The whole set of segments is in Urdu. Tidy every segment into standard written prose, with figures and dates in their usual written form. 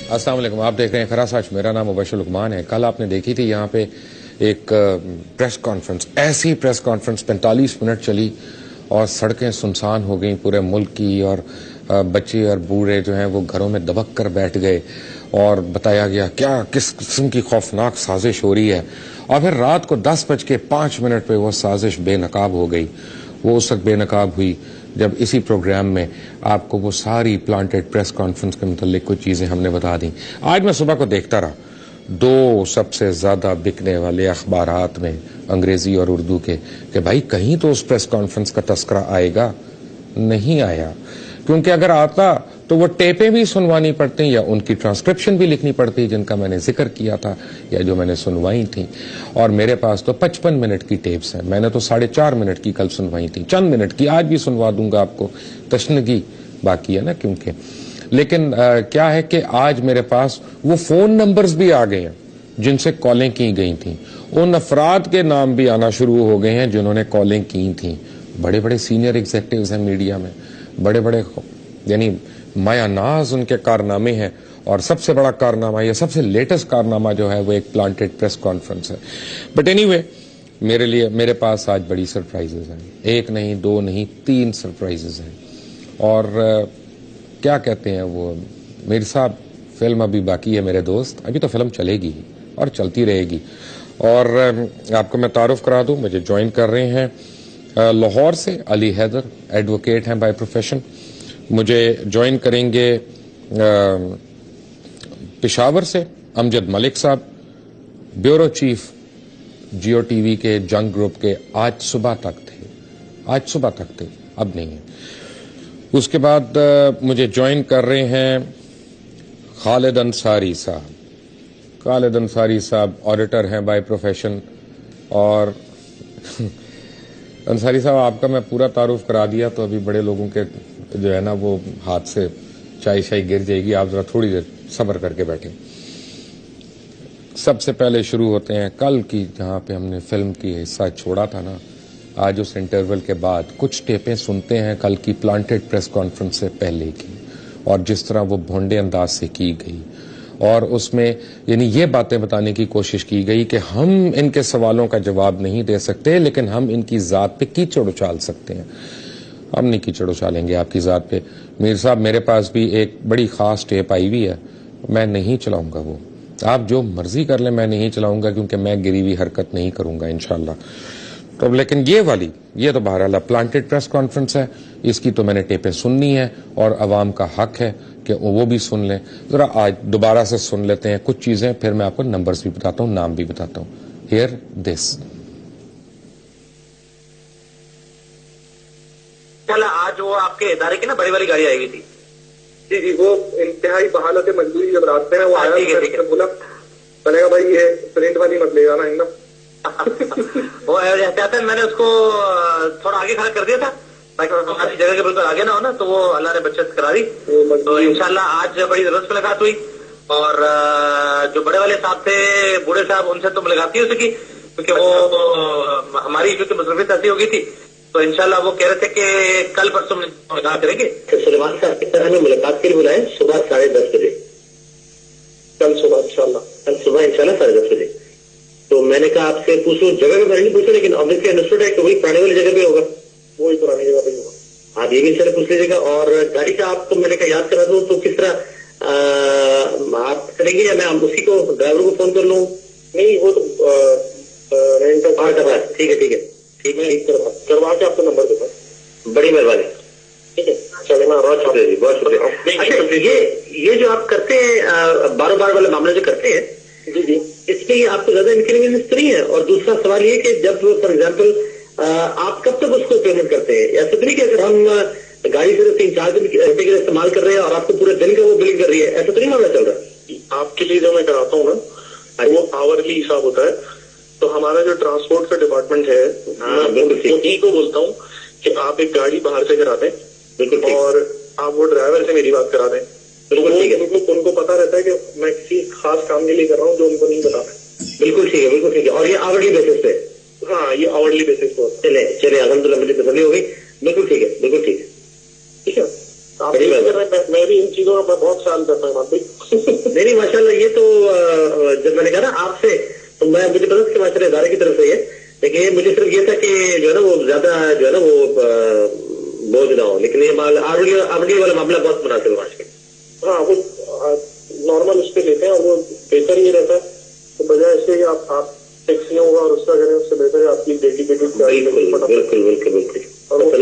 السلام علیکم، آپ دیکھ رہے ہیں خراساچ، میرا نام مبشر لقمان ہے۔ کل آپ نے دیکھی تھی یہاں پہ ایک پریس کانفرنس، ایسی پریس کانفرنس 45 منٹ چلی اور سڑکیں سنسان ہو گئیں پورے ملک کی، اور بچے اور بوڑھے جو ہیں وہ گھروں میں دبک کر بیٹھ گئے اور بتایا گیا کیا کس قسم کی خوفناک سازش ہو رہی ہے، اور پھر رات کو 10:05 پہ وہ سازش بے نقاب ہو گئی۔ وہ اس وقت بے نقاب ہوئی جب اسی پروگرام میں آپ کو وہ ساری پلانٹڈ پریس کانفرنس کے متعلق کچھ چیزیں ہم نے بتا دیں۔ آج میں صبح کو دیکھتا رہا، 2 سب سے زیادہ بکنے والے اخبارات میں انگریزی اور اردو کے، کہ بھائی کہیں تو اس پریس کانفرنس کا تذکرہ آئے گا، نہیں آیا، کیونکہ اگر آتا تو وہ ٹیپیں بھی سنوانی پڑتی یا ان کی ٹرانسکرپشن بھی لکھنی پڑتی جن کا میں نے ذکر کیا تھا یا جو میں نے سنوائی تھی، اور میرے پاس تو 55 منٹ کی ٹیپس ہیں۔ میں نے تو 4.5 منٹ کی کل سنوائی تھی، چند منٹ کی آج بھی سنوا دوں گا آپ کو، تشنگی باقی ہے نا کیونکہ۔ لیکن کیا ہے کہ آج میرے پاس وہ فون نمبرز بھی آ گئے ہیں جن سے کالیں کی گئی تھیں، ان افراد کے نام بھی آنا شروع ہو گئے ہیں جنہوں نے کالیں کی تھیں۔ بڑے بڑے سینئر ایگزیکٹوز ہیں میڈیا میں، بڑے بڑے یعنی مایا ناز ان کے کارنامے ہیں، اور سب سے بڑا کارنامہ یا سب سے لیٹسٹ کارنامہ جو ہے وہ ایک پلانٹڈ پریس کانفرنس ہے۔ بٹ اینی وے، میرے پاس آج بڑی سرپرائزز ہیں، 1 نہیں 2 نہیں 3 سرپرائزز ہیں، اور کیا کہتے ہیں وہ میر صاحب، فلم ابھی باقی ہے میرے دوست، ابھی تو فلم چلے گی اور چلتی رہے گی۔ اور آپ کو میں تعارف کرا دوں، مجھے جوائن کر رہے ہیں لاہور سے علی حیدر، ایڈوکیٹ ہیں بائی پروفیشن۔ مجھے جوائن کریں گے پشاور سے Amjad Malik sahib, bureau chief Geo T V کے جنگ گروپ کے، آج صبح تک تھے، اب نہیں ہے۔ اس کے بعد مجھے جوائن کر رہے ہیں خالد انصاری صاحب آڈیٹر ہیں بائی پروفیشن۔ اور انصاری صاحب آپ کا میں پورا تعارف کرا دیا تو ابھی بڑے لوگوں کے جو ہے نا وہ ہاتھ سے چائے شائی گر جائے گی، آپ ذرا تھوڑی دیر صبر کر کے بیٹھیں۔ سب سے پہلے شروع ہوتے ہیں کل کی، جہاں پہ ہم نے فلم کی حصہ چھوڑا تھا نا، آج اس انٹرول کے بعد کچھ ٹیپیں سنتے ہیں کل کی پلانٹڈ پریس کانفرنس سے پہلے کی، اور جس طرح وہ بھونڈے انداز سے کی گئی، اور اس میں یعنی یہ باتیں بتانے کی کوشش کی گئی کہ ہم ان کے سوالوں کا جواب نہیں دے سکتے، لیکن ہم ان کی ذات پہ کیچڑ اچال سکتے ہیں۔ ہم نہیں کیچڑ اچالیں گے آپ کی ذات پہ۔ میر صاحب میرے پاس بھی ایک بڑی خاص ٹیپ آئی ہوئی ہے، میں نہیں چلاؤں گا وہ، آپ جو مرضی کر لیں، میں نہیں چلاؤں گا کیونکہ میں گری ہوئی حرکت نہیں کروں گا انشاءاللہ۔ تو لیکن یہ تو بہرحال پلانٹڈ پریس کانفرنس ہے، اس کی تو میں نے ٹیپیں سننی ہے، اور عوام کا حق ہے کہ وہ بھی سن لیں۔ ذرا آج دوبارہ سے سن لیتے ہیں کچھ چیزیں، پھر میں آپ کو نمبرز بھی بتاتا ہوں، نام بھی بتاتا ہوں۔ ہیئر دس۔ آج وہ آپ کے ادارے کی نا بڑی والی گاڑی آئی ہوئی تھی، جی وہ انتہائی بحالت مجبوری جب راستے میں وہ آیا، بولا بنے گا بھائی یہ پرنٹ والی مت لے جانا نا۔ وہ احتیاطاً میں نے اس کو تھوڑا آگے کھڑا کر دیا تھا تاکہ جگہ کے بالکل آگے نہ ہو نا، تو وہ اللہ نے بچت کرا دی۔ تو انشاءاللہ آج بڑی زبردست ملاقات ہوئی، اور جو بڑے والے صاحب تھے، بوڑھے صاحب، ان سے تو ملاقات ہی ہو سکی کیونکہ وہ ہماری کیونکہ مصروفیت ایسی ہو گئی تھی، تو انشاءاللہ وہ کہہ رہے تھے کہ کل پرسوں ملاقات کریں گے۔ سلیمان صاحب کی طرح ہمیں ملاقات کے لیے بلائیں صبح 10:30 بجے، کل صبح انشاءاللہ 10:30 بجے۔ تو میں نے کہا آپ سے پوچھوں، جگہ کے بارے میں پوچھو، لیکن آبویسلی انڈرسٹوڈ ہے کہ وہی پرانے والی جگہ پہ ہوگا، وہی پرانی جگہ پہ ہوگا۔ آپ یہ بھی ان سے پوچھ لیجیے گا۔ اور گاڑی کا آپ کو میں نے کہا یاد کرا دوں، تو کس طرح آپ کریں گے، یا میں اسی کو ڈرائیور کو فون کر لوں؟ نہیں وہ تو رینٹ کر رہا ہے، ٹھیک ہے کروا کے آپ کو نمبر دیتا ہوں، بڑی مہربانی، ٹھیک ہے؟ چلے نا، بہت شکریہ جی، بہت شکریہ۔ اچھا یہ جو آپ کرتے ہیں بار والا معاملہ جو کرتے ہیں، جی اس میں آپ کو زیادہ انکنوینئنس نہیں ہے؟ اور دوسرا سوال یہ کہ جب فار ایگزامپل آپ کب تک اس کو پیمنٹ کرتے ہیں؟ ایسا تو نہیں کہ اگر ہم گاڑی سے 3-4 دن گھنٹے کے لیے استعمال کر رہے ہیں اور آپ کو پورے دن کا وہ بلنگ کر رہی ہے، ایسا تو نہیں معاملہ چل رہا؟ آپ کے لیے جو میں کراتا ہوں نا وہ آورلی حساب ہوتا ہے، تو ہمارا جو ٹرانسپورٹ کا ڈپارٹمنٹ ہے میں انہیں کو بولتا ہوں کہ آپ ایک گاڑی باہر سے کرا دیں، بالکل، اور آپ وہ ڈرائیور سے میری بات کرا دیں، ان کو پتا رہتا ہے کہ میں کسی خاص کام کے لیے کر رہا ہوں جو ان کو نہیں پتا ہے۔ بالکل ٹھیک ہے۔ اور یہ آورلی بیسس پہ؟ ہاں یہ آورلی بیسس پہ۔ چلے الحمدللہ، مجھے تسلی ہو گئی۔ بالکل ٹھیک ہے، ٹھیک ہے۔ آپ میں بھی ان چیزوں کا بہت خیال کرتا ہوں، آپ بھی نہیں ماشاءاللہ یہ تو جب میں نے کہا نا آپ سے تو مجھے پتا کہ ماشاءاللہ ادارے کی طرف سے ہے، لیکن یہ مجھے صرف یہ تھا کہ جو ہے نا وہ زیادہ جو ہے نا وہ بوجھ نہ ہو، لیکن یہ آرڈی والا معاملہ بہت مناسب ہے آج کل. ہاں وہ نارمل اس پہ لیتے ہیں اور وہ بہتر یہ رہتا ہے تو بجائے اس کے آپ ٹیکسیوں ہوگا اور اس کا کریں اس سے بہتر ہے آپ کی ڈیڈیکیٹڈ. بالکل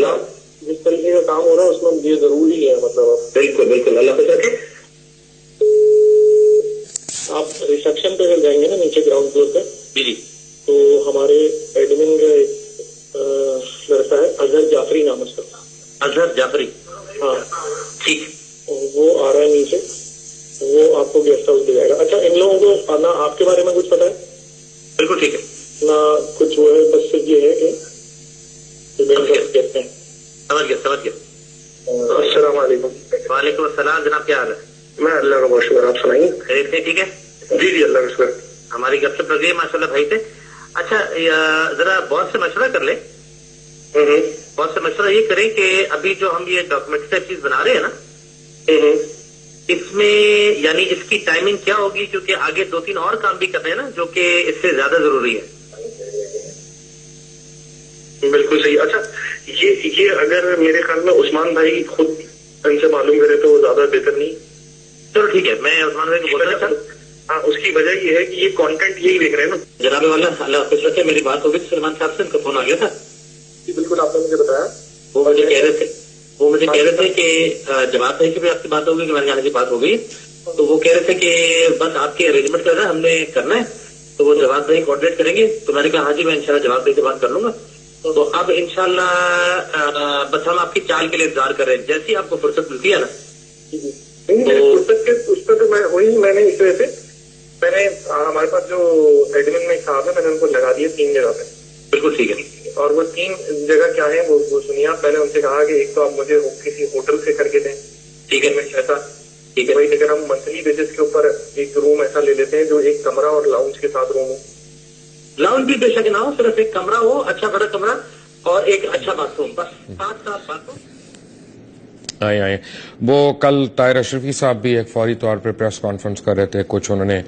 اور جس طریقے کا کام ہو رہا ہے اس میں یہ ضروری ہے مطلب بالکل اللہ خوش رکھے. آپ ریسپشن پہ اگر جائیں گے نا نیچے گراؤنڈ فلور پہ جی تو ہمارے ایڈمن کا ایک لڑکا ہے اظہر جعفری نام اس کا. اظہر جعفری، ہاں ٹھیک، وہ آ رہا ہے نیچے، وہ آپ کو گیسٹ ہاؤس دے جائے گا. اچھا ان لوگوں کو نہ آپ کے بارے میں کچھ پتا ہے بالکل ٹھیک ہے، نہ کچھ وہ ہے، بس یہ ہے کہ کہتے ہیں. سمجھ گیا. السلام علیکم. وعلیکم السلام جناب، کیا حال ہے؟ میں اللہ کا بہت شکر، آپ سنائیے. خیریت سے ٹھیک ہے؟ جی اللہ کا شکر. ہماری گپ شپ لگ گئی ماشاء اللہ بھائی سے. اچھا ذرا باس سے مشورہ کر لیں. باس سے مشورہ یہ کریں کہ ابھی جو ہم یہ ڈاکومنٹ چیز بنا رہے ہیں نا، اس میں یعنی اس کی ٹائمنگ کیا ہوگی، کیونکہ آگے 2-3 اور کام بھی کرنے ہیں نا جو کہ اس سے زیادہ ضروری ہے. بالکل صحیح. اچھا یہ اگر میرے خیال میں عثمان بھائی خود ان سے معلوم کرے تو وہ زیادہ بہتر نہیں. چلو ٹھیک ہے، میں عثمان بھائی کو بول رہا تھا. ہاں اس کی وجہ یہ ہے کہ یہ کانٹینٹ یہی دیکھ رہے ہیں نا. جناب والا اللہ خوش رکھے، میری بات ہو گئی سلمان صاحب سے، ان کا فون آ گیا تھا. جی بالکل، آپ نے مجھے بتایا. وہ مجھے کہہ رہے تھے کہ جواب بھائی کی بھی آپ سے بات ہوگی کہ میرے یہاں سے بات ہو گئی، تو وہ کہہ رہے تھے کہ بس آپ کی ارینجمنٹ کرنا ہے، ہم نے کرنا ہے، تو وہ جواب بھائی کوآرڈینیٹ کریں گے. تو میں نے کہا ہاں جی میں انشاءاللہ جواب بھائی سے بات کر لوں گا. تو اب انشاءاللہ بس ہم آپ کی چال کے لیے انتظار کر رہے ہیں، جیسی آپ کو فرصت ملتی ہے نا. اس پہ تو میں نے اس وجہ سے میں نے ہمارے پاس جو ایڈمن میں صاحب ہے میں نے ان کو لگا دیا 3 جگہ پہ. بالکل ٹھیک ہے. اور وہ 3 جگہ کیا ہے وہ سنیے آپ. میں نے ان سے کہا کہ ایک تو آپ مجھے کسی ہوٹل سے کر کے دیں. ٹھیک ہے، ایسا ٹھیک ہے بھائی. اگر ہم منتھلی بیسس کے اوپر ایک روم ایسا لے لیتے ہیں جو ایک کمرہ اور لاؤنج کے ساتھ روم ہو. لاؤنج بھی بے شک نہ ہو، صرف ایک کمرہ ہو، اچھا بڑا کمرہ اور ایک اچھا باتھ روم، بس 7 باتھ روم. آئے وہ کل طاہر اشرفی صاحب بھی ایک فوری طور پر پریس کانفرنس کر رہے تھے، کچھ انہوں نے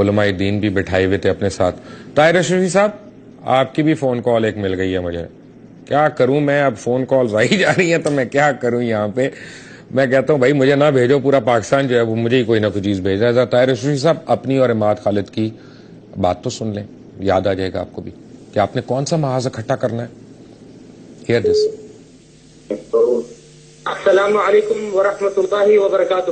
علماء دین بھی بٹھائے ہوئے تھے اپنے ساتھ. طاہر اشرفی صاحب آپ کی بھی فون کال ایک مل گئی ہے مجھے، کیا کروں میں، اب فون کالز آئی جا رہی ہیں تو میں کیا کروں یہاں پہ. میں کہتا ہوں بھائی مجھے نہ بھیجو، پورا پاکستان جو ہے وہ مجھے ہی کوئی نہ کوئی چیز بھیج رہا ہے. طاہر اشرفی صاحب اپنی اور عماد خالد کی بات تو سن لیں، یاد آ جائے گا آپ کو بھی کہ آپ نے کون سا محاذ اکٹھا کرنا ہے. ہیئر دس. السلام علیکم ورحمۃ اللہ وبرکاتہ.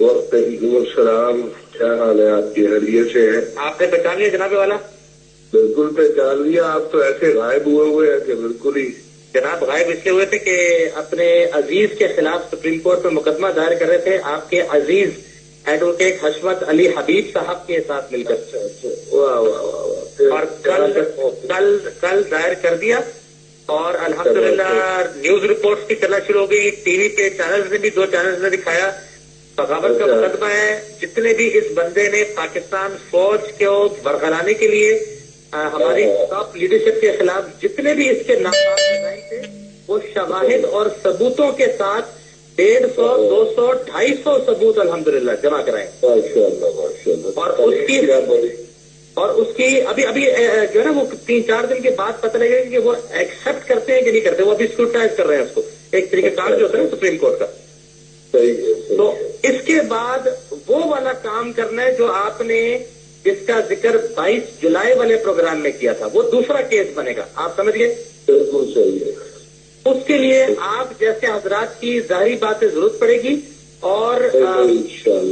وعلیکم السلام. کیا حال ہے آپ کی؟ خیریت سے ہے؟ آپ نے پہچان لیا جناب والا؟ بالکل پہچان لیا. آپ تو ایسے غائب ہوئے ہیں کہ بالکل ہی. جناب غائب اس لیے ہوئے تھے کہ اپنے عزیز کے خلاف سپریم کورٹ میں مقدمہ دائر کر رہے تھے، آپ کے عزیز ایڈوکیٹ حشمت علی حبیب صاحب کے ساتھ مل کر. اور کل دائر کر دیا اور الحمدللہ نیوز رپورٹس بھی چلنا شروع ہو گئی. ٹی وی پہ چینلز نے بھی 2 چینلز نے دکھایا. بغاوت کا مقدمہ ہے. جتنے بھی اس بندے نے پاکستان فوج کو برقرانے کے لیے ہماری ٹاپ لیڈرشپ کے خلاف جتنے بھی اس کے ناکام ڈیزائن تھے وہ شواہد اور ثبوتوں کے ساتھ 150 200 250 ثبوت الحمدللہ جمع کرائے. اور اس کی ابھی جو ہے نا وہ 3-4 دن کے بعد پتہ لگے گا کہ وہ ایکسپٹ کرتے ہیں کہ نہیں کرتے. وہ ابھی اسکروٹائز کر رہے ہیں اس کو، ایک طریقہ کار جو ہوتا ہے سپریم کورٹ کا. تو اس کے بعد وہ والا کام کرنا ہے جو آپ نے جس کا ذکر 22 جولائی والے پروگرام میں کیا تھا، وہ دوسرا کیس بنے گا. آپ سمجھ گئے؟ بالکل صحیح ہے. اس کے لیے آپ جیسے حضرات کی ظاہری باتیں ضرورت پڑے گی اور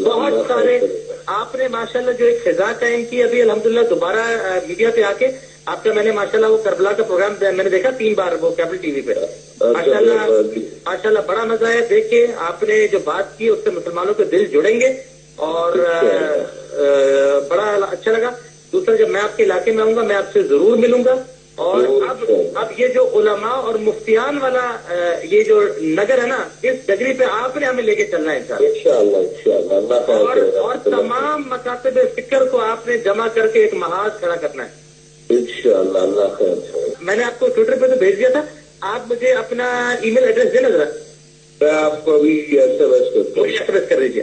بہت سارے آپ نے ماشاءاللہ جو ایک فضا قائم کی ابھی الحمدللہ دوبارہ میڈیا پہ آ کے آپ کا میں نے ماشاءاللہ وہ کربلا کا پروگرام میں نے دیکھا 3 بار وہ کیبل ٹی وی پہ. ماشاءاللہ بڑا مزہ ہے دیکھ کے. آپ نے جو بات کی اس سے مسلمانوں کے دل جڑیں گے اور بڑا اچھا لگا. دوسرا جب میں آپ کے علاقے میں آؤں گا میں آپ سے ضرور ملوں گا. اور اب یہ جو علماء اور مفتیان والا یہ جو نگر ہے نا، اس ڈگری پہ آپ نے ہمیں لے کے چلنا ہے انشاءاللہ. اور تمام مکاتب فکر کو آپ نے جمع کر کے ایک محاذ کھڑا کرنا ہے انشاءاللہ. اللہ خیر. میں نے آپ کو ٹویٹر پہ تو بھیج دیا تھا، آپ مجھے اپنا ای میل ایڈریس دینا ذرا. میں آپ کو ابھی ایس ایم ایس مجھے ایس ایم ایس کر دیجیے.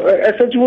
SHO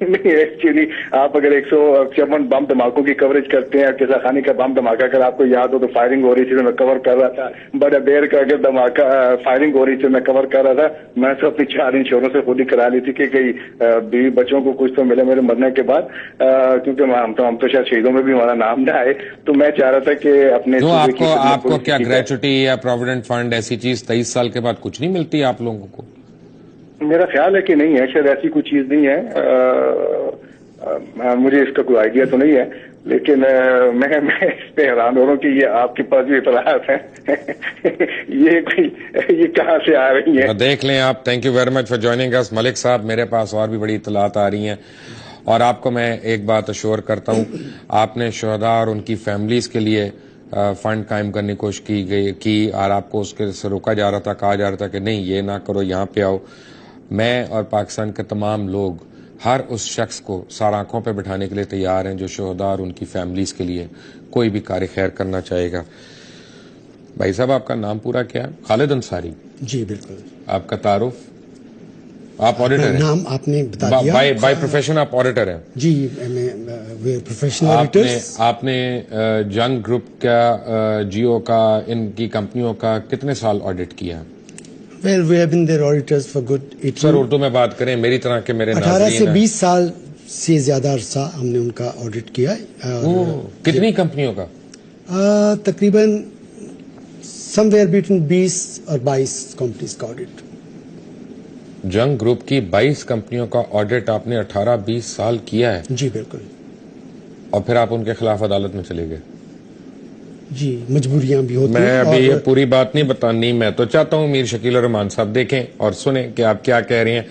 نہیں ایکچولی آپ اگر 154 بم دھماکوں کی کوریج کرتے ہیں، قصہ خانی کا بم دھماکہ اگر آپ کو یاد ہو تو فائرنگ ہو رہی تھی، میں کور کر رہا تھا. بڑا دیر کا اگر دھماکہ فائرنگ ہو رہی تھی میں کور کر رہا تھا. میں تو اپنی 4 انشورنس سے خود ہی کرا لی تھی کہ کئی بیوی بچوں کو کچھ تو ملے میرے مرنے کے بعد، کیونکہ ہم تو شاید شہیدوں میں بھی ہمارا نام نہ آئے. تو میں چاہ رہا تھا کہ اپنے آپ کو کیا گریچوٹی یا پروویڈنٹ فنڈ ایسی چیز 23 سال کے بعد کچھ نہیں ملتی آپ لوگوں کو؟ میرا خیال ہے کہ نہیں ہے، شاید ایسی کوئی چیز نہیں ہے. مجھے اس کا کوئی آئیڈیا تو نہیں ہے، لیکن میں اس پہ حیران ہو رہا ہوں کہ یہ آپ کے پاس بھی اطلاعات ہیں یہ کہاں سے آ رہی ہیں؟ دیکھ لیں آپ. Thank you very much for joining us. Malik صاحب، میرے پاس اور بھی بڑی اطلاعات آ رہی ہیں، اور آپ کو میں ایک بات اشور کرتا ہوں، آپ نے شہداء اور ان کی فیملیز کے لیے فنڈ قائم کرنے کی کوشش کی اور آپ کو اس کے سے روکا جا رہا تھا، کہا جا رہا تھا کہ نہیں یہ نہ کرو، یہاں پہ آؤ. میں اور پاکستان کے تمام لوگ ہر اس شخص کو سار آنکھوں پہ بٹھانے کے لیے تیار ہیں جو شہداء اور ان کی فیملیز کے لیے کوئی بھی کار خیر کرنا چاہے گا. بھائی صاحب، آپ کا نام پورا کیا ہے؟ خالد انصاری. جی بالکل. آپ کا تعارف؟ آپ آڈیٹر ہیں؟ نام آپ نے بتا دیا. بائی پروفیشن آپ آڈیٹر ہیں؟ جی پروفیشنل آڈیٹرز. آپ نے جنگ گروپ کا، جیو کا، ان کی کمپنیوں کا کتنے سال آڈٹ کیا؟ Well, we have been their auditors for good 18. سر اردو میں بات کریں، میری طرح کے میرے 18 سے 20 سال سے زیادہ عرصہ ہم نے ان کا آڈٹ کیا ہے. کتنی کمپنیوں کا؟ تقریباً سم ویئر بٹوین 20 اور 22 کمپنیز کا آڈٹ. جنگ گروپ کی 22 کمپنیوں کا آڈٹ آپ نے 18-20 سال کیا ہے؟ جی بالکل. اور پھر آپ ان کے خلاف عدالت میں چلے گئے؟ جی مجبوریاں بھی ہوتی ہیں. میں ابھی یہ پوری بات نہیں بتانی، میں تو چاہتا ہوں میر شکیل الرحمان صاحب دیکھیں اور سنیں کہ آپ کیا کہہ رہے ہیں.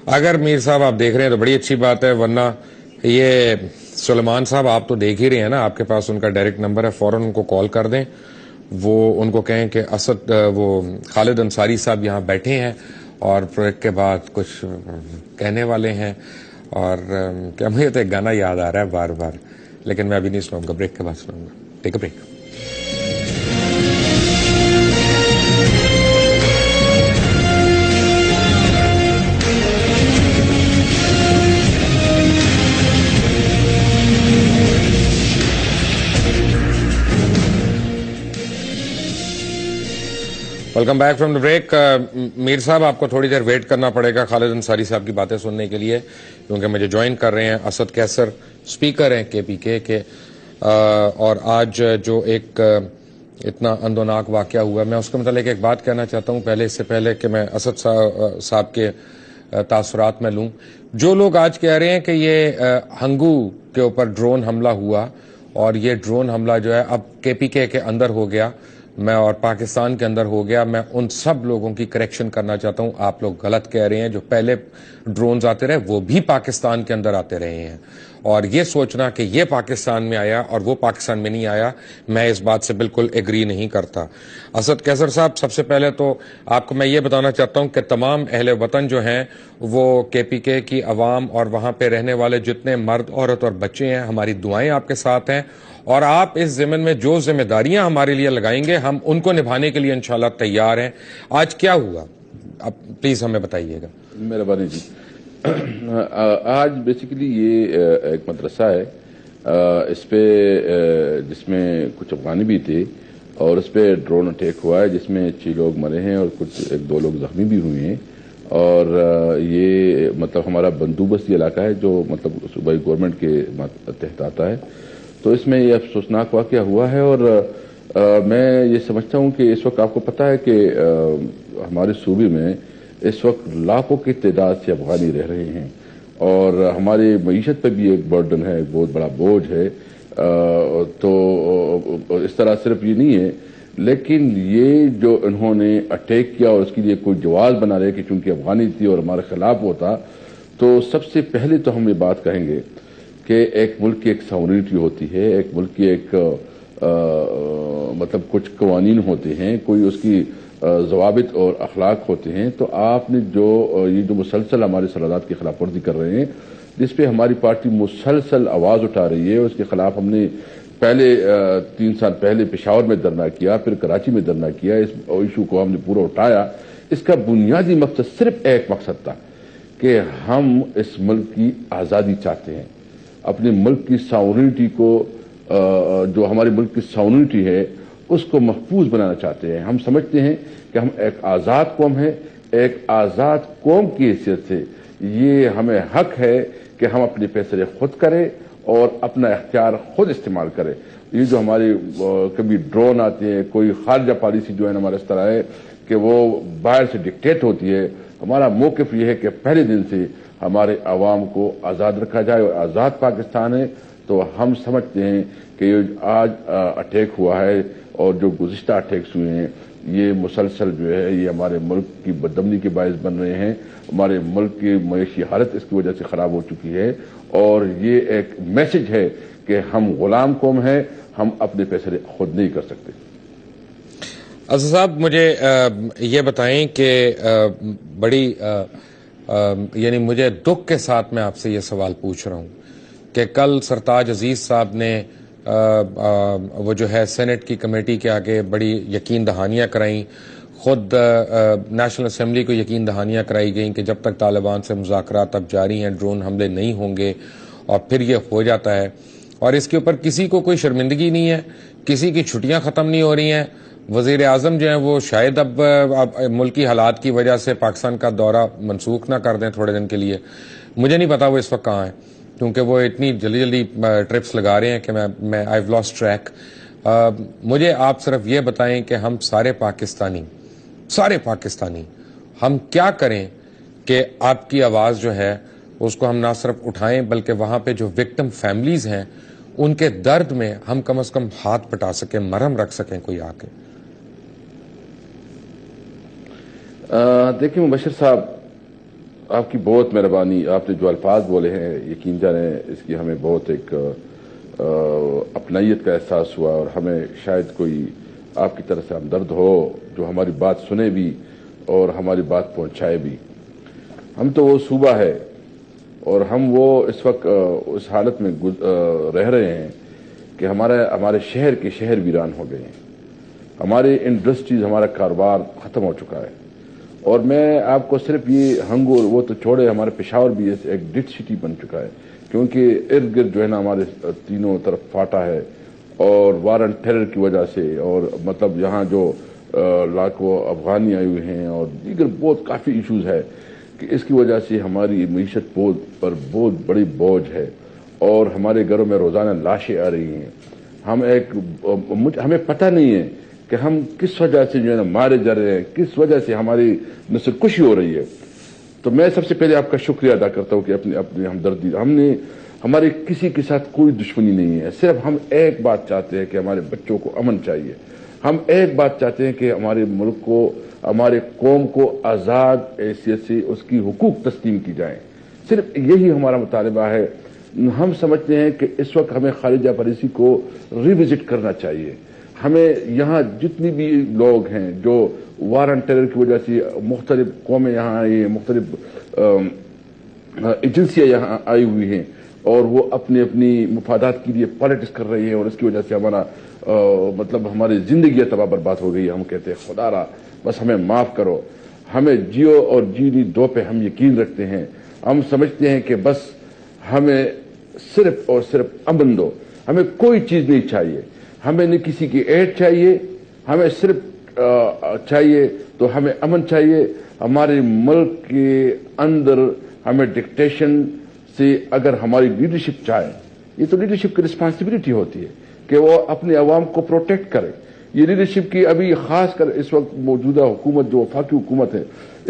اگر میر صاحب آپ دیکھ رہے ہیں تو بڑی اچھی بات ہے، ورنہ یہ سلیمان صاحب آپ تو دیکھ ہی رہے ہیں نا، آپ کے پاس ان کا ڈائریکٹ نمبر ہے، فوراً ان کو کال کر دیں. وہ ان کو کہیں کہ وہ خالد انصاری صاحب یہاں بیٹھے ہیں اور پروجیکٹ کے بعد کچھ کہنے والے ہیں. اور کیا مجھے تو ایک گانا یاد آ رہا ہے بار بار، لیکن میں ابھی نہیں سناؤں گا، بریک کے بعد سناؤں گا. Take a break. Welcome back from the break. Mir صاحب، آپ کو تھوڑی دیر ویٹ کرنا پڑے گا خالد انصاری صاحب کی باتیں سننے کے لیے، کیونکہ مجھے جوائن کر رہے ہیں اسد کیسر، اسپیکر ہیں KPK کے. اور آج جو ایک اتنا اندوناک واقعہ ہوا، میں اس کے متعلق ایک بات کہنا چاہتا ہوں پہلے، اس سے پہلے کہ میں اسد صاحب کے تاثرات میں لوں. جو لوگ آج کہہ رہے ہیں کہ یہ ہنگو کے اوپر ڈرون حملہ ہوا اور یہ ڈرون حملہ جو ہے اب KPK کے اندر ہو گیا میں اور پاکستان کے اندر ہو گیا، میں ان سب لوگوں کی کریکشن کرنا چاہتا ہوں. آپ لوگ غلط کہہ رہے ہیں. جو پہلے ڈرونز آتے رہے وہ بھی پاکستان کے اندر آتے رہے ہیں، اور یہ سوچنا کہ یہ پاکستان میں آیا اور وہ پاکستان میں نہیں آیا، میں اس بات سے بالکل ایگری نہیں کرتا. اسد کیسر صاحب، سب سے پہلے تو آپ کو میں یہ بتانا چاہتا ہوں کہ تمام اہل وطن جو ہیں وہ KPK کی عوام اور وہاں پہ رہنے والے جتنے مرد، عورت اور بچے ہیں، ہماری دعائیں آپ کے ساتھ ہیں، اور آپ اس ضمن میں جو ذمہ داریاں ہمارے لیے لگائیں گے ہم ان کو نبھانے کے لیے انشاءاللہ تیار ہیں. آج کیا ہوا اب پلیز ہمیں بتائیے گا. مہربانی جی. آج بیسیکلی یہ ایک مدرسہ ہے، اس پہ جس میں کچھ افغانی بھی تھے، اور اس پہ ڈرون اٹیک ہوا ہے جس میں 6 لوگ مرے ہیں اور کچھ 1-2 لوگ زخمی بھی ہوئے ہیں. اور یہ مطلب ہمارا بندوبستی علاقہ ہے جو مطلب صوبائی گورنمنٹ کے تحت آتا ہے. تو اس میں یہ افسوسناک واقعہ ہوا ہے، اور میں یہ سمجھتا ہوں کہ اس وقت آپ کو پتہ ہے کہ ہمارے صوبے میں اس وقت لاکھوں کی تعداد سے افغانی رہ رہے ہیں، اور ہماری معیشت پہ بھی ایک برڈن ہے، ایک بہت بڑا بوجھ ہے. تو اس طرح صرف یہ نہیں ہے، لیکن یہ جو انہوں نے اٹیک کیا اور اس کے لیے کوئی جواز بنا رہے کہ چونکہ افغانی تھی اور ہمارے خلاف ہوتا، تو سب سے پہلے تو ہم یہ بات کہیں گے کہ ایک ملک کی ایک ساورنٹی ہوتی ہے، ایک ملک کی ایک مطلب کچھ قوانین ہوتے ہیں، کوئی اس کی ضوابط اور اخلاق ہوتے ہیں. تو آپ نے یہ جو مسلسل ہمارے سرحدات کی خلاف ورزی کر رہے ہیں، جس پہ ہماری پارٹی مسلسل آواز اٹھا رہی ہے، اس کے خلاف ہم نے پہلے 3 سال پہلے پشاور میں دھرنا کیا، پھر کراچی میں دھرنا کیا. اس ایشو کو ہم نے پورا اٹھایا. اس کا بنیادی مقصد صرف ایک مقصد تھا کہ ہم اس ملک کی آزادی چاہتے ہیں, اپنے ملک کی ساورنٹی کو, جو ہمارے ملک کی ساورنٹی ہے اس کو محفوظ بنانا چاہتے ہیں. ہم سمجھتے ہیں کہ ہم ایک آزاد قوم ہیں. ایک آزاد قوم کی حیثیت سے یہ ہمیں حق ہے کہ ہم اپنے فیصلے خود کریں اور اپنا اختیار خود استعمال کریں. یہ جو ہماری کبھی ڈرون آتے ہیں, کوئی خارجہ پالیسی جو ہے ہمارا اس طرح ہے کہ وہ باہر سے ڈکٹیٹ ہوتی ہے, ہمارا موقف یہ ہے کہ پہلے دن سے ہمارے عوام کو آزاد رکھا جائے اور آزاد پاکستان ہے. تو ہم سمجھتے ہیں کہ آج اٹیک ہوا ہے اور جو گزشتہ اٹیکس ہوئے ہیں یہ مسلسل جو ہے یہ ہمارے ملک کی بدامنی کے باعث بن رہے ہیں. ہمارے ملک کی معاشی حالت اس کی وجہ سے خراب ہو چکی ہے اور یہ ایک میسج ہے کہ ہم غلام قوم ہیں, ہم اپنے فیصلے خود نہیں کر سکتے. اظہر صاحب مجھے یہ بتائیں کہ بڑی یعنی مجھے دکھ کے ساتھ میں آپ سے یہ سوال پوچھ رہا ہوں کہ کل سرتاج عزیز صاحب نے وہ جو ہے سینٹ کی کمیٹی کے آگے بڑی یقین دہانیاں کرائیں, خود نیشنل اسمبلی کو یقین دہانیاں کرائی گئیں کہ جب تک طالبان سے مذاکرات اب جاری ہیں ڈرون حملے نہیں ہوں گے, اور پھر یہ ہو جاتا ہے اور اس کے اوپر کسی کو کوئی شرمندگی نہیں ہے, کسی کی چھٹیاں ختم نہیں ہو رہی ہیں. وزیر اعظم جو ہیں وہ شاید اب ملکی حالات کی وجہ سے پاکستان کا دورہ منسوخ نہ کر دیں تھوڑے دن کے لیے. مجھے نہیں پتا وہ اس وقت کہاں ہیں کیونکہ وہ اتنی جلدی جلدی ٹرپس لگا رہے ہیں کہ میں آئی ہیو لاسٹ ٹریک. مجھے آپ صرف یہ بتائیں کہ ہم سارے پاکستانی ہم کیا کریں کہ آپ کی آواز جو ہے اس کو ہم نہ صرف اٹھائیں بلکہ وہاں پہ جو وکٹم فیملیز ہیں ان کے درد میں ہم کم از کم ہاتھ پٹا سکیں, مرہم رکھ سکیں کوئی آ کے. دیکھیں مبشر صاحب, آپ کی بہت مہربانی. آپ نے جو الفاظ بولے ہیں یقین جانیں اس کی ہمیں بہت ایک اپنائیت کا احساس ہوا اور ہمیں شاید کوئی آپ کی طرف سے ہمدرد ہو جو ہماری بات سنے بھی اور ہماری بات پہنچائے بھی. ہم تو وہ صوبہ ہے اور ہم وہ اس وقت اس حالت میں رہ رہے ہیں کہ ہمارے شہر کے شہر ویران ہو گئے ہیں, ہمارے انڈسٹریز, ہمارا کاروبار ختم ہو چکا ہے. اور میں آپ کو صرف یہ ہنگور وہ تو چھوڑے, ہمارے پشاور بھی ایک ڈٹ سٹی بن چکا ہے کیونکہ ارد گرد جو ہے نا ہمارے تینوں طرف فاٹا ہے اور وار اینڈ ٹیرر کی وجہ سے, اور مطلب یہاں جو لاکھوں افغانی آئے ہوئے ہیں اور دیگر بہت کافی ایشوز ہے کہ اس کی وجہ سے ہماری معیشت پر بہت بڑی بوجھ ہے اور ہمارے گھروں میں روزانہ لاشیں آ رہی ہیں. ہمیں پتہ نہیں ہے کہ ہم کس وجہ سے جو ہے نا مارے جا رہے ہیں, کس وجہ سے ہماری نسل کشی ہو رہی ہے. تو میں سب سے پہلے آپ کا شکریہ ادا کرتا ہوں کہ اپنی ہمدردی, ہمارے کسی کے ساتھ کوئی دشمنی نہیں ہے, صرف ہم ایک بات چاہتے ہیں کہ ہمارے بچوں کو امن چاہیے. ہم ایک بات چاہتے ہیں کہ ہمارے ملک کو, ہمارے قوم کو آزاد حیثیت سے اس کی حقوق تسلیم کی جائیں. صرف یہی ہمارا مطالبہ ہے. ہم سمجھتے ہیں کہ اس وقت ہمیں خارجہ پالیسی کو ریوزٹ کرنا چاہیے. ہمیں یہاں جتنی بھی لوگ ہیں جو وار اینڈ ٹیرر کی وجہ سے مختلف قومیں یہاں آئی ہیں, مختلف ایجنسیاں یہاں آئی ہوئی ہیں اور وہ اپنی مفادات کے لیے پالیٹکس کر رہی ہیں اور اس کی وجہ سے ہمارا مطلب ہماری زندگی تباہ برباد ہو گئی ہے. ہم کہتے ہیں خدا را بس ہمیں معاف کرو. ہمیں جیو اور جینی دو پہ ہم یقین رکھتے ہیں. ہم سمجھتے ہیں کہ بس ہمیں صرف اور صرف امن دو, ہمیں کوئی چیز نہیں چاہیے, ہمیں نہ کسی کی ایڈ چاہیے, ہمیں صرف چاہیے تو ہمیں امن چاہیے. ہمارے ملک کے اندر ہمیں ڈکٹیشن سے اگر ہماری لیڈرشپ چاہے, یہ تو لیڈرشپ کی رسپانسبلٹی ہوتی ہے کہ وہ اپنے عوام کو پروٹیکٹ کرے. یہ لیڈرشپ کی ابھی خاص کر اس وقت موجودہ حکومت جو وفاقی حکومت ہے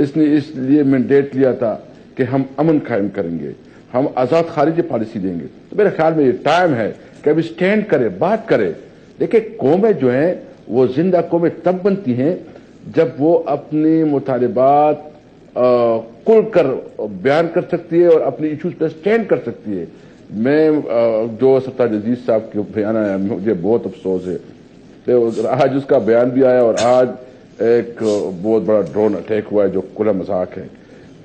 اس نے اس لیے مینڈیٹ لیا تھا کہ ہم امن قائم کریں گے, ہم آزاد خارجی پالیسی دیں گے. تو میرے خیال میں یہ ٹائم ہے کہ ابھی سٹینڈ کرے, بات کرے. دیکھیں قومیں جو ہیں وہ زندہ قومیں تب بنتی ہیں جب وہ اپنے مطالبات کھل کر بیان کر سکتی ہے اور اپنی ایشوز پہ سٹینڈ کر سکتی ہے. میں جو سرتاج عزیز صاحب کے بیان آیا مجھے بہت افسوس ہے کہ آج اس کا بیان بھی آیا اور آج ایک بہت بڑا ڈرون اٹیک ہوا ہے جو کھلا مذاق ہے.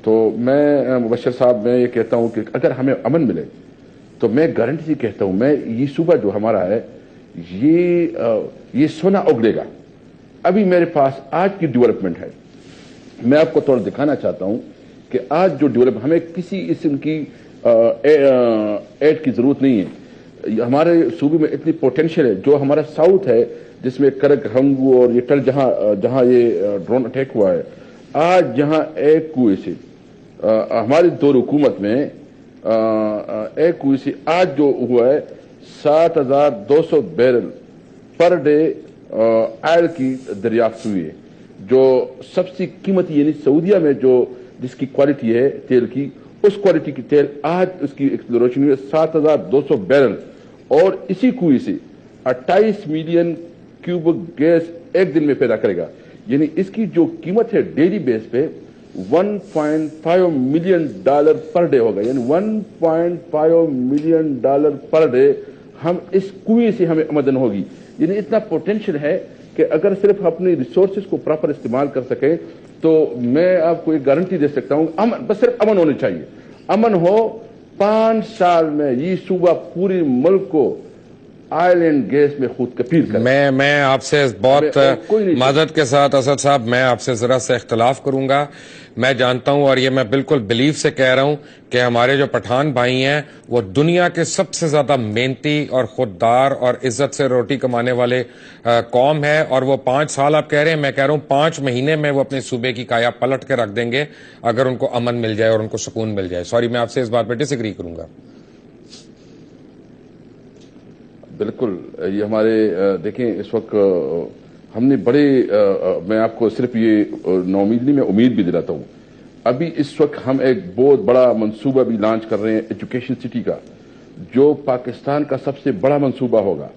تو میں مبشر صاحب میں یہ کہتا ہوں کہ اگر ہمیں امن ملے تو میں گارنٹی سے کہتا ہوں میں یہ صوبہ جو ہمارا ہے یہ سونا اگلے گا. ابھی میرے پاس آج کی ڈیولپمنٹ ہے, میں آپ کو تھوڑا دکھانا چاہتا ہوں کہ آج جو ڈیولپ ہمیں کسی قسم کی ایڈ کی ضرورت نہیں ہے. ہمارے صوبے میں اتنی پوٹینشیل ہے. جو ہمارا ساؤتھ ہے جس میں کرک ہنگو اور یہ ٹل جہاں یہ ڈرون اٹیک ہوا ہے, آج جہاں ایک کنویں سے ہماری دور حکومت میں ایک کنویں سے آج جو ہوا ہے 7,200 بیرل پر ڈے آئل کی دریافت ہوئی ہے, جو سب سے قیمتی یعنی سعودیہ میں جو جس کی کوالٹی ہے تیل کی, اس کوالٹی کی تیل آج اس کی ایکسپلوریشن ہوئی ہے 7,200 بیرل, اور اسی کنویں سے 28 ملین کیوبک گیس ایک دن میں پیدا کرے گا. یعنی اس کی جو قیمت ہے ڈیلی بیس پہ $1.5 ملین پر ڈے ہوگا. یعنی $1.5 ملین پر ڈے ہم اس کنویں سے ہمیں آمدن ہوگی. یعنی اتنا پوٹینشیل ہے کہ اگر صرف اپنی ریسورسز کو پراپر استعمال کر سکیں تو میں آپ کو ایک گارنٹی دے سکتا ہوں, بس صرف امن ہونے چاہیے. امن ہو, 5 سال میں یہ صوبہ پوری ملک کو آئل اینڈ گیس میں خود کفیل کرے. میں آپ سے بہت معذرت کے ساتھ اسد صاحب, میں آپ سے ذرا سے اختلاف کروں گا. میں جانتا ہوں اور یہ میں بالکل بلیف سے کہہ رہا ہوں کہ ہمارے جو پٹھان بھائی ہیں وہ دنیا کے سب سے زیادہ محنتی اور خوددار اور عزت سے روٹی کمانے والے قوم ہے, اور وہ 5 سال آپ کہہ رہے ہیں, میں کہہ رہا ہوں 5 مہینے میں وہ اپنے صوبے کی کایا پلٹ کے رکھ دیں گے اگر ان کو امن مل جائے اور ان کو سکون مل جائے. سوری, میں آپ سے اس بات پہ ڈس ایگری کروں گا. بالکل, یہ ہمارے دیکھیں اس وقت ہم نے بڑے میں آپ کو صرف یہ نومید نہیں, میں امید بھی دلاتا ہوں. ابھی اس وقت ہم ایک بہت بڑا منصوبہ بھی لانچ کر رہے ہیں ایجوکیشن سٹی کا, جو پاکستان کا سب سے بڑا منصوبہ ہوگا,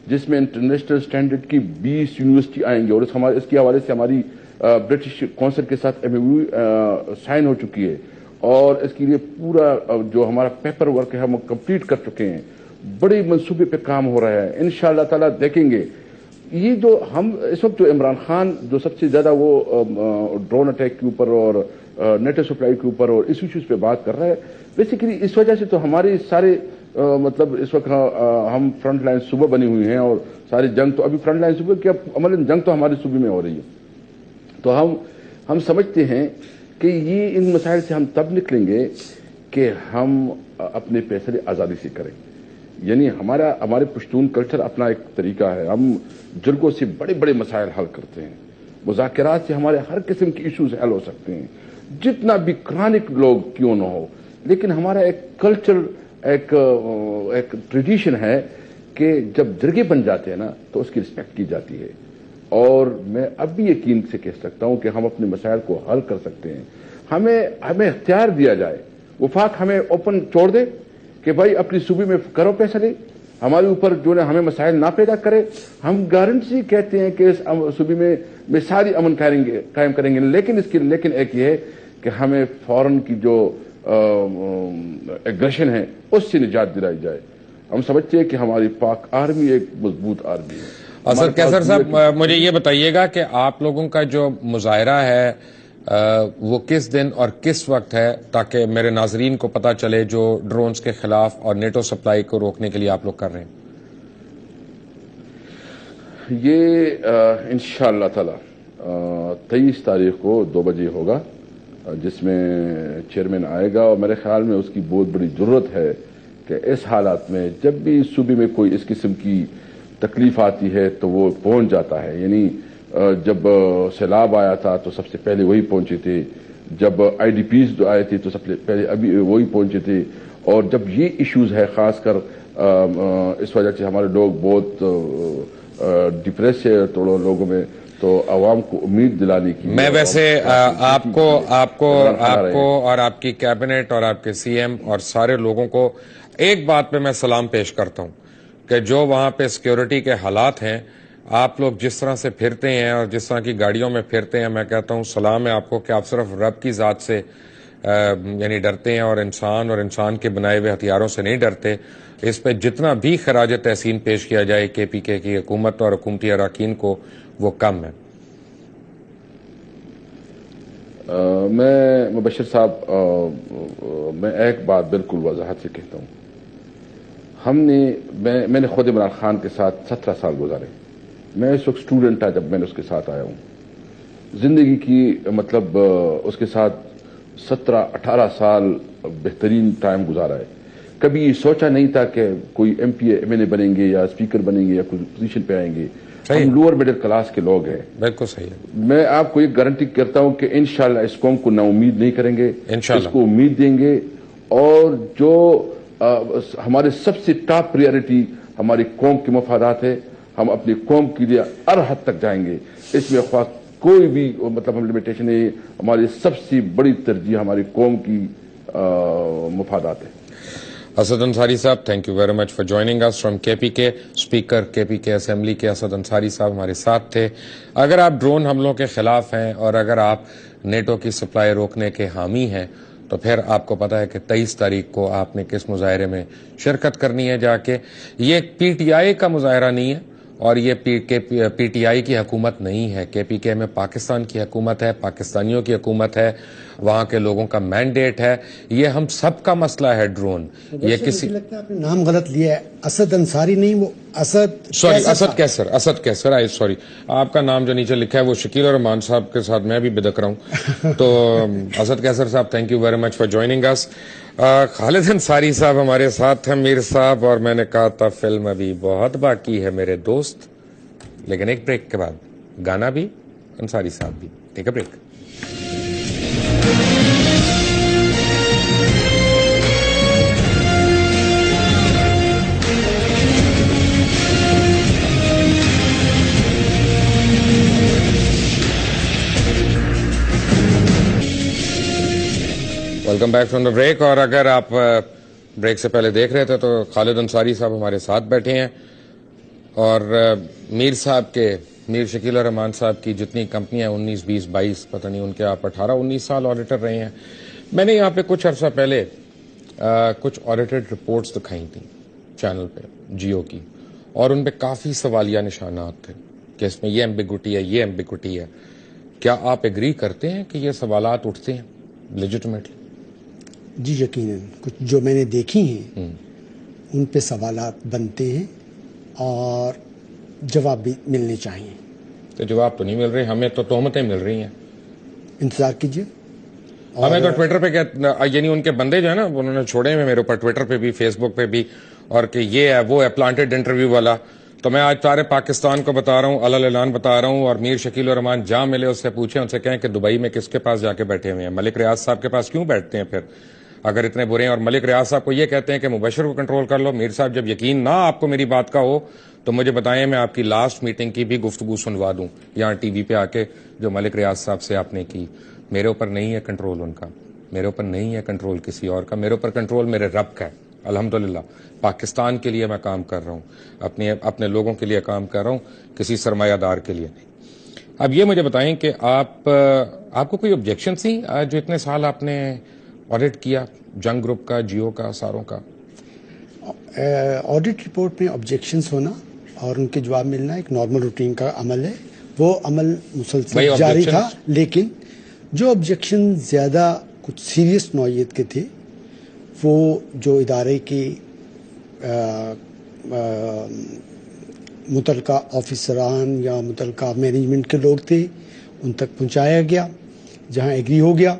جس میں انٹرنیشنل سٹینڈرڈ کی 20 یونیورسٹی آئیں گے. اور اس کے حوالے سے ہماری برٹش کونسل کے ساتھ MOU سائن ہو چکی ہے, اور اس کے لیے پورا جو ہمارا پیپر ورک ہے ہم کمپلیٹ کر چکے ہیں. بڑے منصوبے پہ کام ہو رہا ہے. انشاءاللہ تعالیٰ دیکھیں گے یہ جو ہم اس وقت جو عمران خان جو سب سے زیادہ وہ ڈرون اٹیک کے اوپر اور نیٹو سپلائی کے اوپر اور اس ایشوز پہ بات کر رہا ہے, بیسیکلی اس وجہ سے تو ہمارے سارے مطلب اس وقت ہم فرنٹ لائن صوبہ بنی ہوئی ہیں, اور ساری جنگ تو ابھی فرنٹ لائن صوبے کی عملاً جنگ تو ہمارے صوبے میں ہو رہی ہے. تو ہم سمجھتے ہیں کہ یہ ان مسائل سے ہم تب نکلیں گے کہ ہم اپنے فیصلے آزادی سے کریں. یعنی ہمارے پشتون کلچر اپنا ایک طریقہ ہے, ہم جرگوں سے بڑے بڑے مسائل حل کرتے ہیں, مذاکرات سے ہمارے ہر قسم کے ایشوز حل ہو سکتے ہیں, جتنا بھی کرانک لوگ کیوں نہ ہو. لیکن ہمارا ایک کلچر ایک ٹریڈیشن ہے کہ جب جرگے بن جاتے ہیں نا تو اس کی رسپیکٹ کی جاتی ہے. اور میں اب بھی یقین سے کہہ سکتا ہوں کہ ہم اپنے مسائل کو حل کر سکتے ہیں. ہمیں اختیار دیا جائے, وفاق ہمیں اوپن چھوڑ دے کہ بھائی اپنی صوبے میں کرو فیصلے, ہمارے اوپر جو ہے ہمیں مسائل نہ پیدا کرے. ہم گارنٹی کہتے ہیں کہ اس صوبے میں ساری امن قائم کریں گے, لیکن ایک یہ ہے کہ ہمیں فوراً کی جو ایگریشن ہے اس سے نجات دلائی جائے. ہم سمجھتے ہیں کہ ہماری پاک آرمی ایک مضبوط آرمی ہے. اصل کیسر صاحب, مجھے یہ بتائیے گا کہ آپ لوگوں کا جو مظاہرہ ہے وہ کس دن اور کس وقت ہے, تاکہ میرے ناظرین کو پتا چلے جو ڈرونز کے خلاف اور نیٹو سپلائی کو روکنے کے لیے آپ لوگ کر رہے ہیں. یہ انشاءاللہ تعالی 23 تاریخ کو 2 بجے ہوگا, جس میں چیئرمین آئے گا, اور میرے خیال میں اس کی بہت بڑی ضرورت ہے کہ اس حالات میں جب بھی صوبے میں کوئی اس قسم کی تکلیف آتی ہے تو وہ پہنچ جاتا ہے. یعنی جب سیلاب آیا تھا تو سب سے پہلے وہی پہنچے تھے, جب IDPs جو آئے تھے تو سب سے پہلے ابھی وہی پہنچے تھے, اور جب یہ ایشوز ہے خاص کر اس وجہ سے ہمارے لوگ بہت ڈپریس ہے توڑوں لوگوں میں, تو عوام کو امید دلانے کی میں ویسے آپ کو اور آپ کی کیبنٹ اور آپ کے CM اور سارے لوگوں کو ایک بات پہ میں سلام پیش کرتا ہوں کہ جو وہاں پہ سیکیورٹی کے حالات ہیں, آپ لوگ جس طرح سے پھرتے ہیں اور جس طرح کی گاڑیوں میں پھرتے ہیں, میں کہتا ہوں سلام ہے آپ کو کہ آپ صرف رب کی ذات سے یعنی ڈرتے ہیں اور انسان کے بنائے ہوئے ہتھیاروں سے نہیں ڈرتے. اس پہ جتنا بھی خراج تحسین پیش کیا جائے KPK کی حکومت اور حکومتی اراکین کو, وہ کم ہے. میں مبشر صاحب میں ایک بات بالکل وضاحت سے کہتا ہوں. میں نے خود عمران خان کے ساتھ 17 سال گزارے. میں اس وقت اسٹوڈنٹ تھا جب میں نے اس کے ساتھ آیا ہوں. زندگی کی مطلب اس کے ساتھ 17-18 سال بہترین ٹائم گزارا ہے. کبھی یہ سوچا نہیں تھا کہ کوئی M P M L A بنیں گے یا اسپیکر بنیں گے یا کوئی پوزیشن پہ آئیں گے. ہم لوور مڈل کلاس کے لوگ ہیں. بالکل صحیح ہے. میں آپ کو یہ گارنٹی کرتا ہوں کہ انشاءاللہ اس قوم کو نا امید نہیں کریں گے, انشاءاللہ اس کو امید دیں گے. اور جو ہمارے سب سے ٹاپ پریارٹی ہماری قوم کے مفادات ہے, ہم اپنی قوم کے لیے ہر حد تک جائیں گے. اس میں خواہ کوئی بھی مطلب ہم لمیٹیشن ہے, ہماری سب سے بڑی ترجیح ہماری قوم کی مفادات ہے. Asad Ansari sahib, thank you very much for joining us from K P کے. اسپیکر کے پی کے اسمبلی کے اسد انصاری صاحب ہمارے ساتھ تھے. اگر آپ ڈرون حملوں کے خلاف ہیں اور اگر آپ نیٹو کی سپلائی روکنے کے حامی ہیں تو پھر آپ کو پتا ہے کہ 23 تاریخ کو آپ نے کس مظاہرے میں شرکت کرنی ہے جا کے. یہ پی ٹی آئی کا مظاہرہ نہیں ہے اور یہ پی ٹی آئی کی حکومت نہیں ہے. کے پی کے میں پاکستان کی حکومت ہے, پاکستانیوں کی حکومت ہے, وہاں کے لوگوں کا مینڈیٹ ہے. یہ ہم سب کا مسئلہ ہے ڈرون. یہ کسی لگتا ہے آپ نے نام غلط لیا ہے, اسد انصاری نہیں, وہ اسد سوری اسد کیسر, اسد کیسر, آئی سوری. آپ کا نام جو نیچے لکھا ہے وہ شکیل الرحمان صاحب کے ساتھ میں بھی بدک رہا ہوں. تو اسد کیسر صاحب, thank you very much for joining us. Khalid Ansari صاحب ہمارے ساتھ ہیں, میر صاحب, اور میں نے کہا تھا فلم ابھی بہت باقی ہے میرے دوست, لیکن ایک بریک کے بعد گانا بھی, انصاری صاحب بھی. Take a break. Welcome back from the break. اور اگر آپ بریک سے پہلے دیکھ رہے تھے تو خالد انصاری صاحب ہمارے ساتھ بیٹھے ہیں, اور میر صاحب کے, میر شکیل الرحمان صاحب کی جتنی کمپنیاں 19, 20, 22 پتہ نہیں ان کے آپ 18, 19 سال آڈیٹر رہے ہیں. میں نے یہاں پہ کچھ عرصہ پہلے کچھ آڈیٹڈ رپورٹس دکھائی تھیں چینل پہ جیو کی, اور ان پہ کافی سوالیہ نشانات تھے کہ اس میں یہ ایمبیگوٹی ہے, یہ ایمبیگوٹی ہے. کیا آپ ایگری کرتے ہیں کہ یہ سوالات اٹھتے ہیں لیجٹمیٹلی؟ جی یقیناً, کچھ جو میں نے دیکھی ہیں ان پہ سوالات بنتے ہیں اور جواب بھی ملنے چاہیے. تو جواب تو نہیں مل رہے, ہمیں تو تہمتیں مل رہی ہیں. انتظار کیجیے. ہمیں تو ٹویٹر پہ یعنی ان کے بندے جو ہے نا انہوں نے چھوڑے ہوئے میرے اوپر, ٹویٹر پہ بھی, فیس بک پہ بھی, اور کہ یہ ہے وہ ہے پلانٹڈ انٹرویو والا. تو میں آج سارے پاکستان کو بتا رہا ہوں, اعلان بتا رہا ہوں, اور میر شکیل الرحمان جہاں ملے اس سے پوچھیں, ان سے کہیں کہ دبئی میں کس کے پاس جا کے بیٹھے ہوئے ہیں, ملک ریاض صاحب کے پاس کیوں بیٹھتے ہیں پھر اگر اتنے برے ہیں. اور ملک ریاض صاحب کو یہ کہتے ہیں کہ مبشر کو کنٹرول کر لو. میر صاحب جب یقین نہ آپ کو میری بات کا ہو تو مجھے بتائیں, میں آپ کی لاسٹ میٹنگ کی بھی گفتگو سنوا دوں یہاں ٹی وی پہ آ کے, جو ملک ریاض صاحب سے آپ نے کی. میرے اوپر نہیں ہے کنٹرول ان کا, میرے اوپر نہیں ہے کنٹرول کسی اور کا, میرے اوپر کنٹرول میرے رب کا ہے. الحمدللہ پاکستان کے لیے میں کام کر رہا ہوں, اپنے لوگوں کے لیے کام کر رہا ہوں, کسی سرمایہ دار کے لیے نہیں. اب یہ مجھے بتائیں کہ آپ کو کوئی آبجیکشن تھی جو اتنے سال آپ نے آڈٹ کیا, جنگ گروپ کا, جیو کا, ساروں کا؟ آڈٹ رپورٹ میں آبجیکشنز ہونا اور ان کے جواب ملنا ایک نارمل روٹین کا عمل ہے. وہ عمل مسلسل جاری تھا, لیکن جو آبجیکشن زیادہ کچھ سیریس نوعیت کے تھے وہ جو ادارے کے متعلقہ آفیسران یا متعلقہ مینجمنٹ کے لوگ تھے ان تک پہنچایا گیا. جہاں ایگری ہو گیا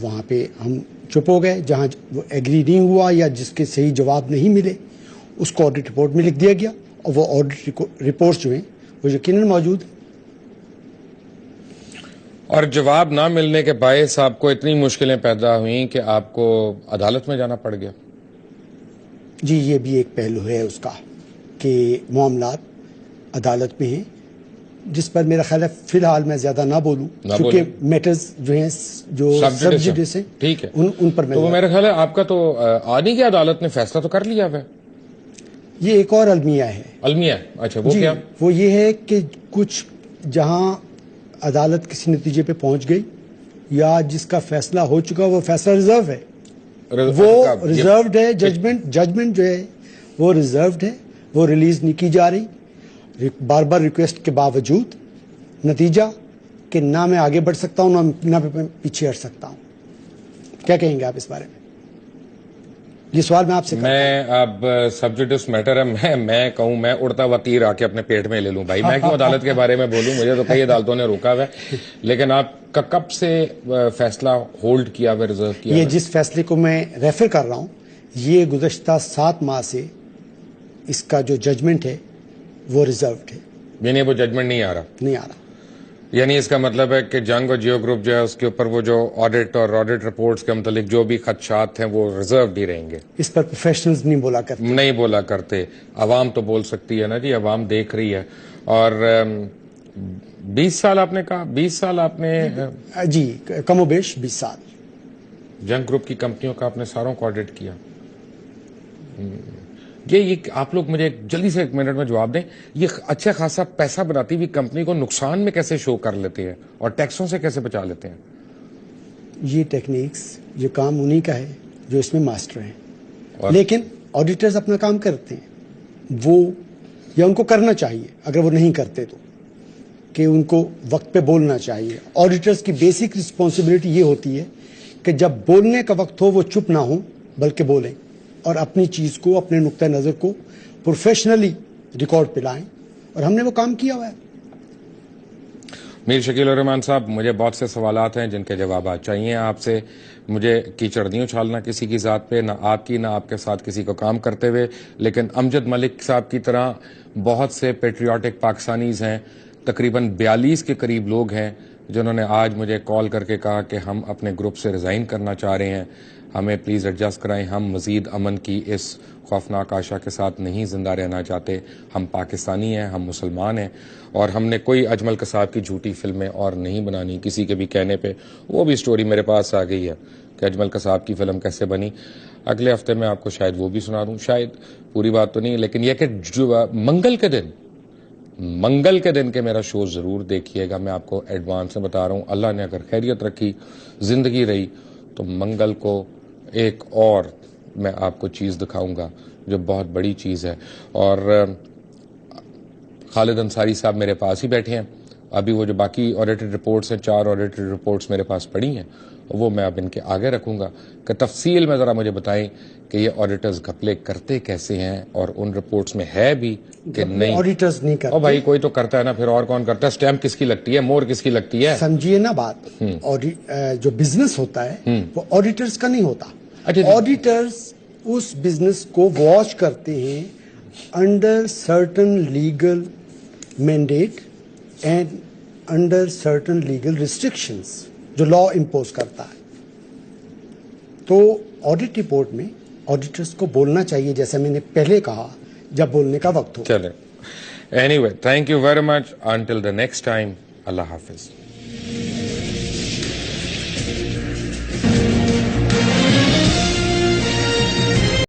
وہاں پہ ہم چپ ہو گئے, جہاں وہ ایگری نہیں ہوا یا جس کے صحیح جواب نہیں ملے اس کو آڈٹ رپورٹ میں لکھ دیا گیا, اور وہ آڈٹ رپورٹس جو ہیں وہ یقیناً موجود ہیں. اور جواب نہ ملنے کے باعث آپ کو اتنی مشکلیں پیدا ہوئیں کہ آپ کو عدالت میں جانا پڑ گیا؟ جی یہ بھی ایک پہلو ہے اس کا کہ معاملات عدالت میں ہیں, جس پر میرا خیال ہے فی الحال میں زیادہ نہ بولوں کیونکہ میٹرز جو ہیں جو سب جوڈس ہیں ٹھیک ہے ان پر میں تو میرا خیال ہے آپ کا تو آ نہیں گیا, عدالت نے فیصلہ تو کر لیا ہے. یہ ایک اور المیہ ہے. المیہ, اچھا وہ کیا؟ وہ یہ ہے کہ کچھ جہاں عدالت کسی نتیجے پہ پہنچ گئی یا جس کا فیصلہ ہو چکا وہ فیصلہ ریزرو ہے, وہ ریزروڈ ہے, ججمنٹ جو ہے وہ ریزروڈ ہے, وہ ریلیز نہیں کی جا رہی بار بار ریکویسٹ کے باوجود. نتیجہ کہ نہ میں آگے بڑھ سکتا ہوں نہ میں پیچھے ہٹ سکتا ہوں. کیا کہیں گے آپ اس بارے میں؟ یہ سوال میں آپ سے کرتا ہوں. میں اب سبجیکٹ اس میٹر ہے, میں کہوں میں اڑتا ہوا تیر آ کے اپنے پیٹ میں لے لوں بھائی, میں کیوں عدالت کے بارے میں بولوں, مجھے تو کئی عدالتوں نے روکا ہوا ہے. لیکن آپ کا کب سے فیصلہ ہولڈ کیا ہوا, ریزرو کیا یہ ہوا؟ جس فیصلے کو میں ریفر کر رہا ہوں یہ گزشتہ 7 ماہ سے اس کا جو ججمنٹ ہے وہ ریزروڈ ہے, یعنی وہ ججمنٹ نہیں آ رہا, نہیں آ رہا. یعنی اس کا مطلب ہے کہ جنگ اور جیو گروپ جو ہے اس کے اوپر وہ جو آڈٹ اور آڈٹ رپورٹس کے متعلق جو بھی خدشات ہیں وہ ریزروڈ ہی رہیں گے, اس پر پروفیشنلز نہیں بولا کرتے. نہیں بولا کرتے. عوام تو بول سکتی ہے نا جی, عوام دیکھ رہی ہے. اور 20 سال آپ نے کہا, 20 سال آپ نے جی کم و بیش 20 سال جنگ گروپ کی کمپنیوں کا آپ نے ساروں کو آڈٹ کیا. یہ آپ لوگ مجھے جلدی سے 1 منٹ میں جواب دیں, یہ اچھا خاصا پیسہ بناتی ہوئی کمپنی کو نقصان میں کیسے شو کر لیتے ہیں اور ٹیکسوں سے کیسے بچا لیتے ہیں؟ یہ ٹیکنیکس یہ کام انہی کا ہے جو اس میں ماسٹر ہیں, لیکن آڈیٹرز اپنا کام کرتے ہیں, وہ یا ان کو کرنا چاہیے, اگر وہ نہیں کرتے تو کہ ان کو وقت پہ بولنا چاہیے. آڈیٹرز کی بیسک رسپانسبلٹی یہ ہوتی ہے کہ جب بولنے کا وقت ہو وہ چپ نہ ہوں بلکہ بولیں اور اپنی چیز کو, اپنے نقطہ نظر کو پروفیشنلی ریکارڈ پہ لائیں, اور ہم نے وہ کام کیا ہوا ہے. میر شکیل الرحمان صاحب, مجھے بہت سے سوالات ہیں جن کے جوابات چاہیے آپ سے. مجھے کیچڑ نہیں اچھالنا کسی کی ذات پہ, نہ آپ کی نہ آپ کے ساتھ کسی کو کام کرتے ہوئے, لیکن امجد ملک صاحب کی طرح بہت سے پیٹریوٹک پاکستانیز ہیں, تقریباً 42 کے قریب لوگ ہیں جنہوں نے آج مجھے کال کر کے کہا کہ ہم اپنے گروپ سے ریزائن کرنا چاہ رہے ہیں, ہمیں پلیز ایڈجسٹ کرائیں, ہم مزید امن کی اس خوفناک آشا کے ساتھ نہیں زندہ رہنا چاہتے. ہم پاکستانی ہیں, ہم مسلمان ہیں, اور ہم نے کوئی اجمل قصاب کی جھوٹی فلمیں اور نہیں بنانی کسی کے بھی کہنے پہ. وہ بھی سٹوری میرے پاس آ گئی ہے کہ اجمل قصاب کی فلم کیسے بنی. اگلے ہفتے میں آپ کو شاید وہ بھی سنا دوں, شاید پوری بات تو نہیں, لیکن یہ کہ منگل کے دن کے میرا شو ضرور دیکھیے گا. میں آپ کو ایڈوانس میں بتا رہا ہوں, اللہ نے اگر خیریت رکھی, زندگی رہی, تو منگل کو ایک اور میں آپ کو چیز دکھاؤں گا جو بہت بڑی چیز ہے. اور خالد انصاری صاحب میرے پاس ہی بیٹھے ہیں, ابھی وہ جو باقی آڈیٹڈ رپورٹس ہیں, 4 آڈیٹڈ رپورٹس میرے پاس پڑی ہیں, وہ میں اب ان کے آگے رکھوں گا کہ تفصیل میں ذرا مجھے بتائیں کہ یہ آڈیٹرز گھپلے کرتے کیسے ہیں, اور ان رپورٹس میں ہے بھی کہ نہیں. آڈیٹرز نہیں کرتے. او بھائی کوئی تو کرتا ہے نا, پھر اور کون کرتا ہے؟ سٹیمپ کس کی لگتی ہے, مور کس کی لگتی ہے؟ سمجھیے نا بات, جو بزنس ہوتا ہے وہ آڈیٹرز کا نہیں ہوتا. آڈیٹرز اس بزنس کو واچ کرتے ہیں under certain legal mandate and under certain legal restrictions جو لا امپوز کرتا ہے. تو آڈٹ رپورٹ میں آڈیٹرز کو بولنا چاہیے, جیسا میں نے پہلے کہا, جب بولنے کا وقت ہو. چلے, anyway, thank you very much. Until the next time, اللہ حافظ.